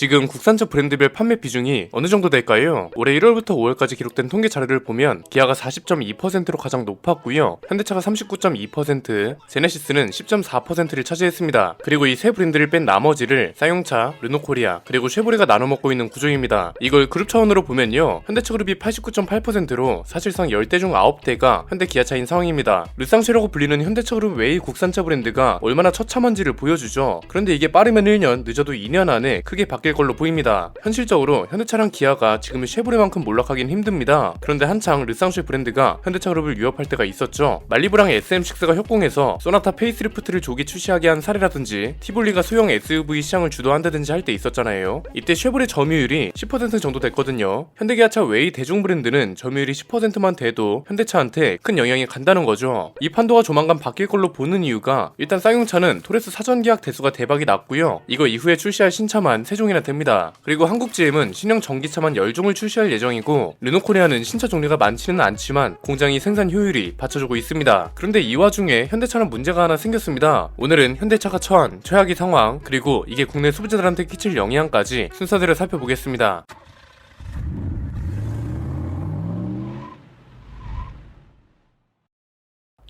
지금 국산차 브랜드별 판매 비중이 어느 정도 될까요? 올해 1월부터 5월까지 기록된 통계 자료를 보면 기아가 40.2%로 가장 높았고요. 현대차가 39.2%, 제네시스는 10.4%를 차지했습니다. 그리고 이 세 브랜드를 뺀 나머지를 쌍용차, 르노코리아, 그리고 쉐보레가 나눠 먹고 있는 구조입니다. 이걸 그룹 차원으로 보면요. 현대차 그룹이 89.8%로 사실상 10대 중 9대가 현대 기아차인 상황입니다. 르쌍쉐라고 불리는 현대차 그룹 외의 국산차 브랜드가 얼마나 처참한지를 보여주죠. 그런데 이게 빠르면 1년, 늦어도 2년 안에 크게 바뀔 걸로 보입니다. 현실적으로 현대차랑 기아가 지금의 쉐보레만큼 몰락하긴 힘듭니다. 그런데 한창 르쌍쉐 브랜드가 현대차 그룹을 위협할 때가 있었죠. 말리부랑 SM6가 협공해서 소나타 페이스리프트를 조기 출시하게 한 사례라든지 티볼리가 소형 SUV 시장을 주도한다든지 할 때 있었잖아요. 이때 쉐보레 점유율이 10% 정도 됐거든요. 현대기아차 외의 대중 브랜드는 점유율이 10%만 돼도 현대차한테 큰 영향이 간다는 거죠. 이 판도가 조만간 바뀔 걸로 보는 이유가 일단 쌍용차는 토레스 사전 계약 대수가 대박이 났고요. 이거 이후에 출시할 신차만 3종이나 됩니다. 그리고 한국GM은 신형 전기차만 10종을 출시할 예정이고 르노코리아는 신차 종류가 많지는 않지만 공장이 생산 효율이 받쳐주고 있습니다. 그런데 이 와중에 현대차는 문제가 하나 생겼습니다. 오늘은 현대차가 처한 최악의 상황, 그리고 이게 국내 소비자들한테 끼칠 영향까지 순서대로 살펴보겠습니다.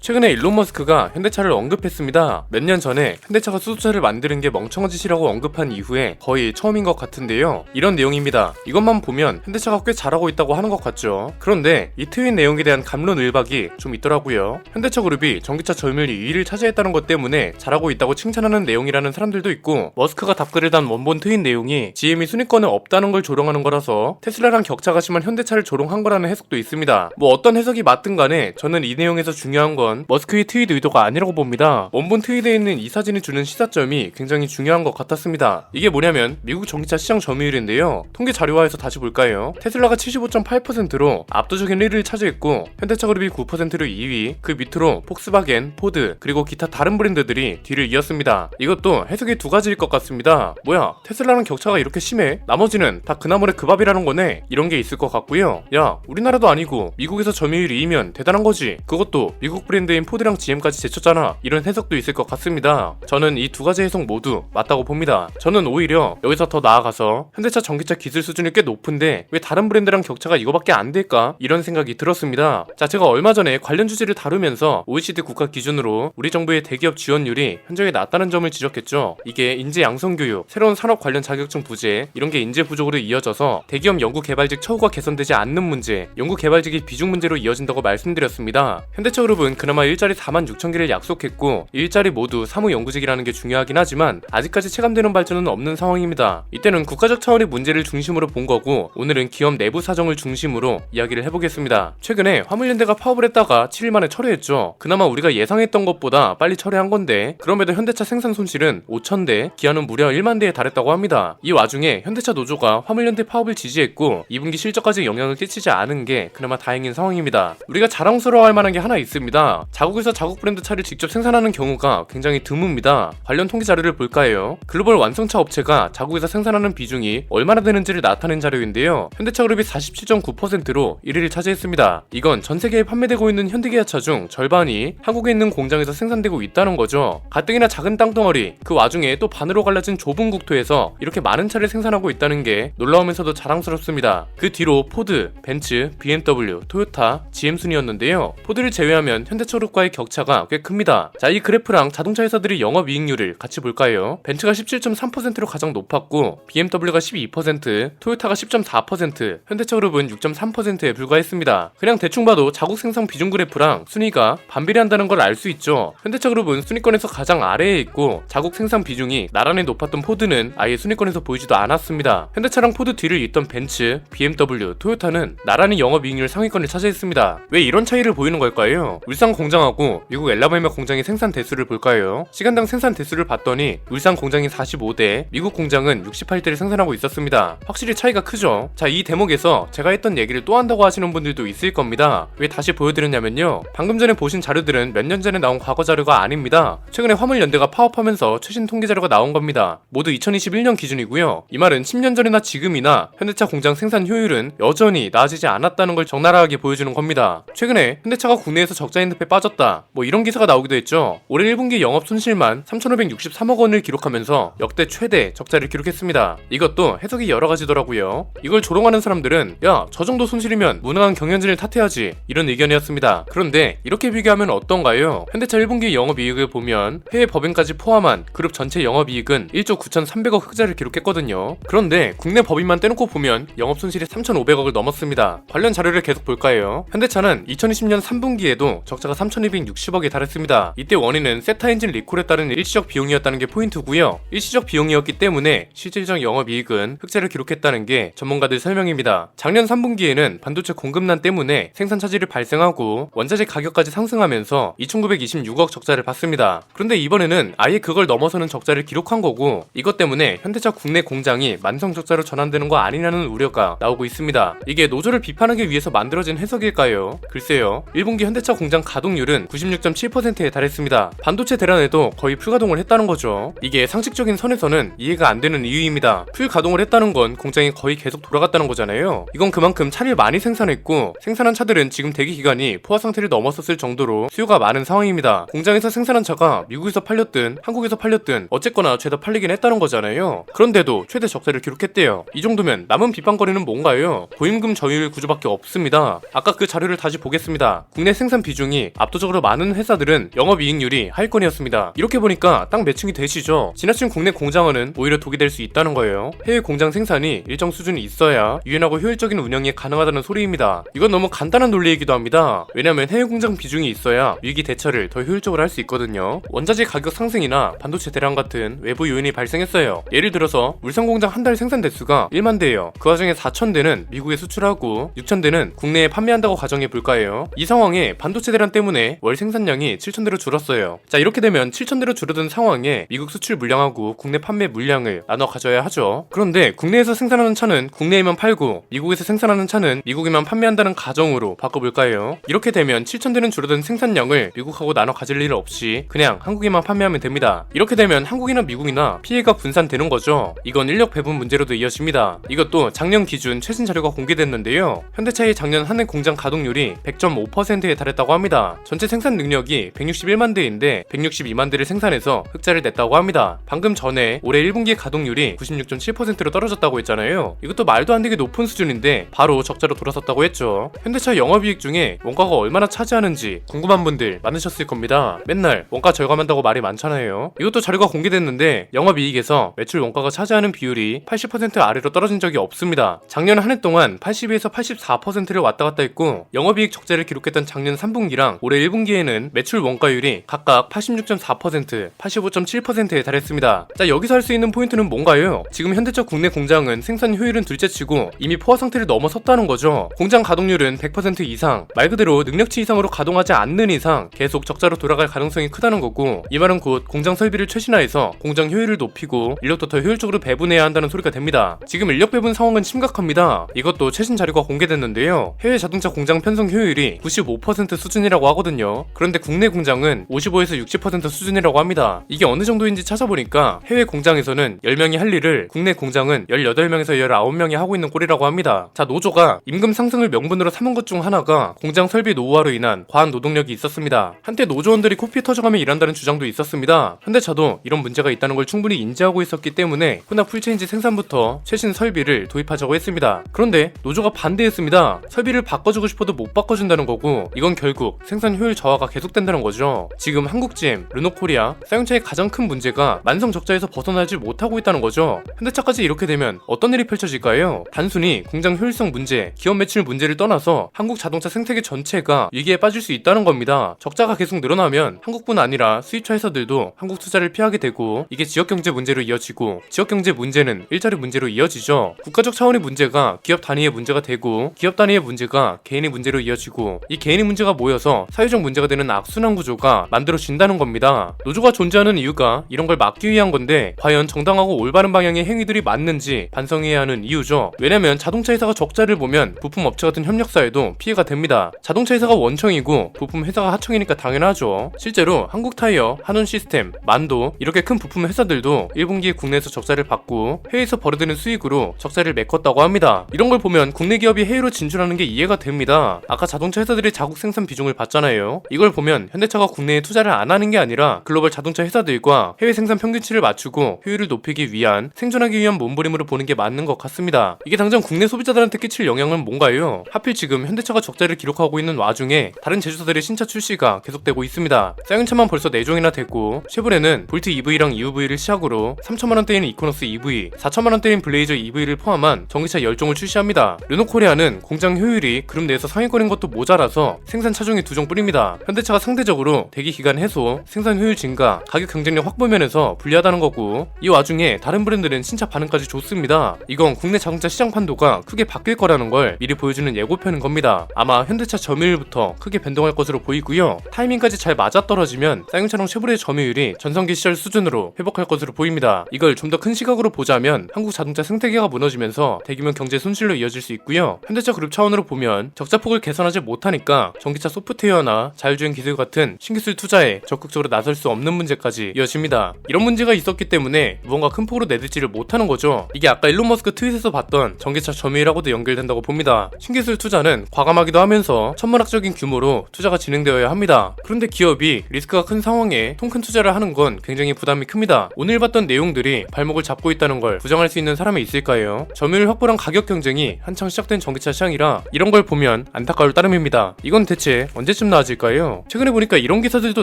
최근에 일론 머스크가 현대차를 언급했습니다. 몇 년 전에 현대차가 수소차를 만드는 게 멍청한 짓이라고 언급한 이후에 거의 처음인 것 같은데요. 이런 내용입니다. 이것만 보면 현대차가 꽤 잘하고 있다고 하는 것 같죠. 그런데 이 트윈 내용에 대한 갑론을박이 좀 있더라고요. 현대차 그룹이 전기차 점유율 2위를 차지했다는 것 때문에 잘하고 있다고 칭찬하는 내용이라는 사람들도 있고, 머스크가 답글을 단 원본 트윈 내용이 GM이 순위권에 없다는 걸 조롱하는 거라서 테슬라랑 격차가 심한 현대차를 조롱한 거라는 해석도 있습니다. 뭐 어떤 해석이 맞든 간에 저는 이 내용에서 중요한 건 머스크의 트윗 의도가 아니라고 봅니다. 원본 트윗에 있는 이 사진이 주는 시사점이 굉장히 중요한 것 같았습니다. 이게 뭐냐면 미국 전기차 시장 점유율인데요. 통계 자료화해서 다시 볼까요? 테슬라가 75.8%로 압도적인 1위를 차지했고, 현대차 그룹이 9%로 2위, 그 밑으로 폭스바겐, 포드, 그리고 기타 다른 브랜드들이 뒤를 이었습니다. 이것도 해석이 두 가지일 것 같습니다. 뭐야, 테슬라랑 격차가 이렇게 심해? 나머지는 다 그나물의 그 밥이라는 거네? 이런 게 있을 것 같고요. 야, 우리나라도 아니고 미국에서 점유율 2위면 대단한 거지. 그것도 미국 브랜드인 포드랑 GM까지 제쳤잖아. 이런 해석도 있을 것 같습니다. 저는 이 두 가지 해석 모두 맞다고 봅니다. 저는 오히려 여기서 더 나아가서 현대차 전기차 기술 수준이 꽤 높은데 왜 다른 브랜드랑 격차가 이거밖에 안 될까? 이런 생각이 들었습니다. 자, 제가 얼마 전에 관련 주제를 다루면서 OECD 국가 기준으로 우리 정부의 대기업 지원율이 현저히 낮다는 점을 지적했죠. 이게 인재 양성교육, 새로운 산업 관련 자격증 부재, 이런 게 인재 부족으로 이어져서 대기업 연구개발직 처우가 개선되지 않는 문제, 연구개발직의 비중 문제로 이어진다고 말씀드렸습니다. 현대차 그룹은 그나마 일자리 46,000개를 약속했고, 이 일자리 모두 사무연구직이라는 게 중요하긴 하지만 아직까지 체감되는 발전은 없는 상황입니다. 이때는 국가적 차원의 문제를 중심으로 본 거고, 오늘은 기업 내부 사정을 중심으로 이야기를 해보겠습니다. 최근에 화물연대가 파업을 했다가 7일 만에 철회했죠. 그나마 우리가 예상했던 것보다 빨리 철회한 건데, 그럼에도 현대차 생산 손실은 5,000대, 기아는 무려 1만 대에 달했다고 합니다. 이 와중에 현대차 노조가 화물연대 파업을 지지했고 2분기 실적까지 영향을 끼치지 않은 게 그나마 다행인 상황입니다. 우리가 자랑스러워할 만한 게 하나 있습니다. 자국에서 자국 브랜드 차를 직접 생산하는 경우가 굉장히 드뭅니다. 관련 통계 자료를 볼까요? 글로벌 완성차 업체가 자국에서 생산하는 비중이 얼마나 되는지를 나타낸 자료인데요. 현대차 그룹이 47.9%로 1위를 차지했습니다. 이건 전 세계에 판매되고 있는 현대기아차 중 절반이 한국에 있는 공장에서 생산되고 있다는 거죠. 가뜩이나 작은 땅덩어리, 그 와중에 또 반으로 갈라진 좁은 국토에서 이렇게 많은 차를 생산하고 있다는 게 놀라우면서도 자랑스럽습니다. 그 뒤로 포드, 벤츠, BMW, 토요타, GM 순이었는데요. 포드를 제외하면 현대차 그룹과의 격차가 꽤 큽니다. 자, 이 그래프랑 자동차 회사들의 영업이익률을 같이 볼까요? 벤츠가 17.3%로 가장 높았고, BMW가 12%, 토요타가 10.4%, 현대차 그룹은 6.3%에 불과했습니다. 그냥 대충 봐도 자국 생산 비중 그래프랑 순위가 반비례한다는 걸 알 수 있죠. 현대차 그룹은 순위권에서 가장 아래에 있고, 자국 생산 비중이 나란히 높았던 포드는 아예 순위권에서 보이지도 않았습니다. 현대차랑 포드 뒤를 잇던 벤츠, BMW, 토요타는 나란히 영업이익률 상위권을 차지했습니다. 왜 이런 차이를 보이는 걸까요? 울산 공장하고 미국 엘라바마 공장의 생산 대수를 볼까요? 시간당 생산 대수를 봤더니 울산 공장이 45대, 미국 공장은 68대를 생산하고 있었습니다. 확실히 차이가 크죠? 자, 이 대목에서 제가 했던 얘기를 또 한다고 하시는 분들도 있을 겁니다. 왜 다시 보여드렸냐면요, 방금 전에 보신 자료들은 몇 년 전에 나온 과거 자료가 아닙니다. 최근에 화물연대가 파업하면서 최신 통계 자료가 나온 겁니다. 모두 2021년 기준이고요. 이 말은 10년 전이나 지금이나 현대차 공장 생산 효율은 여전히 나아지지 않았다는 걸 적나라하게 보여주는 겁니다. 최근에 현대차가 국내에서 적자 있는 앞에 빠졌다, 뭐 이런 기사가 나오기도 했죠. 올해 1분기 영업 손실만 3,563억 원을 기록하면서 역대 최대 적자를 기록했습니다. 이것도 해석이 여러 가지더라고요. 이걸 조롱하는 사람들은 야, 저 정도 손실이면 무능한 경영진을 탓해야지, 이런 의견이었습니다. 그런데 이렇게 비교하면 어떤가요? 현대차 1분기 영업이익을 보면 해외 법인까지 포함한 그룹 전체 영업이익은 1조 9,300억 흑자를 기록했거든요. 그런데 국내 법인만 떼놓고 보면 영업 손실이 3,500억을 넘었습니다. 관련 자료를 계속 볼까요? 현대차는 2020년 3분기에도 적자가 3,260억에 달했습니다. 이때 원인은 세타 엔진 리콜에 따른 일시적 비용이었다는 게 포인트고요. 일시적 비용이었기 때문에 실질적 영업이익은 흑자를 기록했다는 게 전문가들 설명입니다. 작년 3분기에는 반도체 공급난 때문에 생산 차질이 발생하고 원자재 가격까지 상승하면서 2,926억 적자를 봤습니다. 그런데 이번에는 아예 그걸 넘어서는 적자를 기록한 거고, 이것 때문에 현대차 국내 공장이 만성 적자로 전환되는 거 아니냐는 우려가 나오고 있습니다. 이게 노조를 비판하기 위해서 만들어진 해석일까요? 글쎄요. 1분기 현대차 공장 가동률은 96.7%에 달했습니다. 반도체 대란에도 거의 풀가동을 했다는 거죠. 이게 상식적인 선에서는 이해가 안 되는 이유입니다. 풀가동을 했다는 건 공장이 거의 계속 돌아갔다는 거잖아요. 이건 그만큼 차를 많이 생산했고, 생산한 차들은 지금 대기 기간이 포화 상태를 넘었었을 정도로 수요가 많은 상황입니다. 공장에서 생산한 차가 미국에서 팔렸든 한국에서 팔렸든 어쨌거나 죄다 팔리긴 했다는 거잖아요. 그런데도 최대 적자를 기록했대요. 이 정도면 남은 비판거리는 뭔가요? 보임금 저율 구조밖에 없습니다. 아까 그 자료를 다시 보겠습니다. 국내 생산 비중이 압도적으로 많은 회사들은 영업이익률이 하위권이었습니다. 이렇게 보니까 딱 매칭이 되시죠? 지나친 국내 공장화는 오히려 독이 될 수 있다는 거예요. 해외 공장 생산이 일정 수준이 있어야 유연하고 효율적인 운영이 가능하다는 소리입니다. 이건 너무 간단한 논리이기도 합니다. 왜냐면 해외 공장 비중이 있어야 위기 대처를 더 효율적으로 할 수 있거든요. 원자재 가격 상승이나 반도체 대란 같은 외부 요인이 발생했어요. 예를 들어서 울산 공장 한 달 생산 대수가 1만 대예요. 그 와중에 4,000대는 미국에 수출하고 6,000대는 국내에 판매한다고 가정해 볼까요? 이 상황에 반도체 대란 때문에 월 생산량이 7,000대로 줄었어요. 자, 이렇게 되면 7,000대로 줄어든 상황에 미국 수출 물량하고 국내 판매 물량을 나눠 가져야 하죠. 그런데 국내에서 생산하는 차는 국내에만 팔고 미국에서 생산하는 차는 미국에만 판매한다는 가정으로 바꿔볼까요? 이렇게 되면 7,000대는 줄어든 생산량을 미국하고 나눠 가질 일 없이 그냥 한국에만 판매하면 됩니다. 이렇게 되면 한국이나 미국이나 피해가 분산되는 거죠. 이건 인력 배분 문제로도 이어집니다. 이것도 작년 기준 최신 자료가 공개됐는데요. 현대차의 작년 한 해 공장 가동률이 100.5%에 달했다고 합니다. 전체 생산 능력이 161만 대인데 162만 대를 생산해서 흑자를 냈다고 합니다. 방금 전에 올해 1분기 가동률이 96.7%로 떨어졌다고 했잖아요. 이것도 말도 안 되게 높은 수준인데 바로 적자로 돌아섰다고 했죠. 현대차 영업이익 중에 원가가 얼마나 차지하는지 궁금한 분들 많으셨을 겁니다. 맨날 원가 절감한다고 말이 많잖아요. 이것도 자료가 공개됐는데 영업이익에서 매출 원가가 차지하는 비율이 80% 아래로 떨어진 적이 없습니다. 작년 한 해 동안 82에서 84%를 왔다 갔다 했고, 영업이익 적자를 기록했던 작년 3분기랑 올해 1분기에는 매출 원가율이 각각 86.4%, 85.7%에 달했습니다. 자, 여기서 할 수 있는 포인트는 뭔가요? 지금 현대차 국내 공장은 생산 효율은 둘째치고 이미 포화 상태를 넘어섰다는 거죠. 공장 가동률은 100% 이상, 말 그대로 능력치 이상으로 가동하지 않는 이상 계속 적자로 돌아갈 가능성이 크다는 거고, 이 말은 곧 공장 설비를 최신화해서 공장 효율을 높이고 인력도 더 효율적으로 배분해야 한다는 소리가 됩니다. 지금 인력 배분 상황은 심각합니다. 이것도 최신 자료가 공개됐는데요. 해외 자동차 공장 편성 효율이 95% 수준이라고 하거든요. 그런데 국내 공장은 55에서 60% 수준이라고 합니다. 이게 어느 정도인지 찾아보니까 해외 공장에서는 10명이 할 일을 국내 공장은 18명에서 19명이 하고 있는 꼴이라고 합니다. 자, 노조가 임금 상승을 명분으로 삼은 것 중 하나가 공장 설비 노후화로 인한 과한 노동력이 있었습니다. 한때 노조원들이 코피 터져가며 일한다는 주장도 있었습니다. 현대차도 이런 문제가 있다는 걸 충분히 인지하고 있었기 때문에 혼합 풀체인지 생산부터 최신 설비를 도입하자고 했습니다. 그런데 노조가 반대했습니다. 설비를 바꿔주고 싶어도 못 바꿔준다는 거고, 이건 결국 생산 효율 저하가 계속된다는 거죠. 지금 한국 GM, 르노코리아, 쌍용차의 가장 큰 문제가 만성 적자에서 벗어나지 못하고 있다는 거죠. 현대차까지 이렇게 되면 어떤 일이 펼쳐질까요? 단순히 공장 효율성 문제, 기업 매출 문제를 떠나서 한국 자동차 생태계 전체가 위기에 빠질 수 있다는 겁니다. 적자가 계속 늘어나면 한국뿐 아니라 수입차 회사들도 한국 투자를 피하게 되고, 이게 지역경제 문제로 이어지고, 지역경제 문제는 일자리 문제로 이어지죠. 국가적 차원의 문제가 기업 단위의 문제가 되고, 기업 단위의 문제가 개인의 문제로 이어지고, 이 개인의 문제가 모여서 사회적 문제가 되는 악순환 구조가 만들어진다는 겁니다. 노조가 존재하는 이유가 이런 걸 막기 위한 건데, 과연 정당하고 올바른 방향의 행위들이 맞는지 반성해야 하는 이유죠. 왜냐면 자동차 회사가 적자를 보면 부품 업체 같은 협력사에도 피해가 됩니다. 자동차 회사가 원청이고 부품 회사가 하청이니까 당연하죠. 실제로 한국타이어, 한원시스템, 만도 이렇게 큰 부품 회사들도 1분기에 국내에서 적자를 받고 해외에서 벌어들이는 수익으로 적자를 메꿨다고 합니다. 이런 걸 보면 국내 기업이 해외로 진출하는 게 이해가 됩니다. 아까 자동차 회사들이 자국 생산 비중을 받자 났잖아요. 이걸 보면 현대차가 국내에 투자를 안 하는 게 아니라 글로벌 자동차 회사들과 해외 생산 평균치를 맞추고 효율을 높이기 위한 생존하기 위한 몸부림으로 보는 게 맞는 것 같습니다. 이게 당장 국내 소비자들한테 끼칠 영향은 뭔가요? 하필 지금 현대차가 적자를 기록하고 있는 와중에 다른 제조사들의 신차 출시가 계속되고 있습니다. 쌍용차만 벌써 4종이나 됐고 쉐보레는 볼트 EV랑 EUV를 시작으로 3천만원대인 이코노스 EV, 4천만원대인 블레이저 EV를 포함한 전기차 10종을 출시합니다. 르노코리아는 공장 효율이 그룹 내에서 상위권인 것도 모자라서 생산 차종이 2종 뿐입니다. 현대차가 상대적으로 대기 기간 해소, 생산 효율 증가, 가격 경쟁력 확보 면에서 불리하다는 거고, 이 와중에 다른 브랜드는 신차 반응까지 좋습니다. 이건 국내 자동차 시장 판도가 크게 바뀔 거라는 걸 미리 보여주는 예고편인 겁니다. 아마 현대차 점유율부터 크게 변동할 것으로 보이고요. 타이밍까지 잘 맞아떨어지면 쌍용차랑 쉐보레의 점유율이 전성기 시절 수준으로 회복할 것으로 보입니다. 이걸 좀 더 큰 시각으로 보자면 한국 자동차 생태계가 무너지면서 대규모 경제 손실로 이어질 수 있고요. 현대차 그룹 차원으로 보면 적자폭을 개선하지 못하니까 전기차 소프트웨어나 자율주행 기술 같은 신기술 투자에 적극적으로 나설 수 없는 문제까지 이어집니다. 이런 문제가 있었기 때문에 무언가 큰 폭으로 내딛지를 못하는 거죠. 이게 아까 일론 머스크 트윗에서 봤던 전기차 점유율하고도 연결된다고 봅니다. 신기술 투자는 과감하기도 하면서 천문학적인 규모로 투자가 진행되어야 합니다. 그런데 기업이 리스크가 큰 상황에 통 큰 투자를 하는 건 굉장히 부담이 큽니다. 오늘 봤던 내용들이 발목을 잡고 있다는 걸 부정할 수 있는 사람이 있을까요? 점유율 확보랑 가격 경쟁이 한창 시작된 전기차 시장이라 이런 걸 보면 안타까울 따름입니다. 이건 대체 언제쯤 나아질까요? 최근에 보니까 이런 기사들도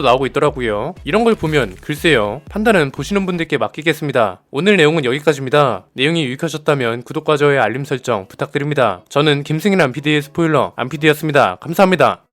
나오고 있더라고요. 이런 걸 보면 글쎄요, 판단은 보시는 분들께 맡기겠습니다. 오늘 내용은 여기까지입니다. 내용이 유익하셨다면 구독과 좋아요, 알림 설정 부탁드립니다. 저는 김승인 안PD의 스포일러 안PD였습니다. 감사합니다.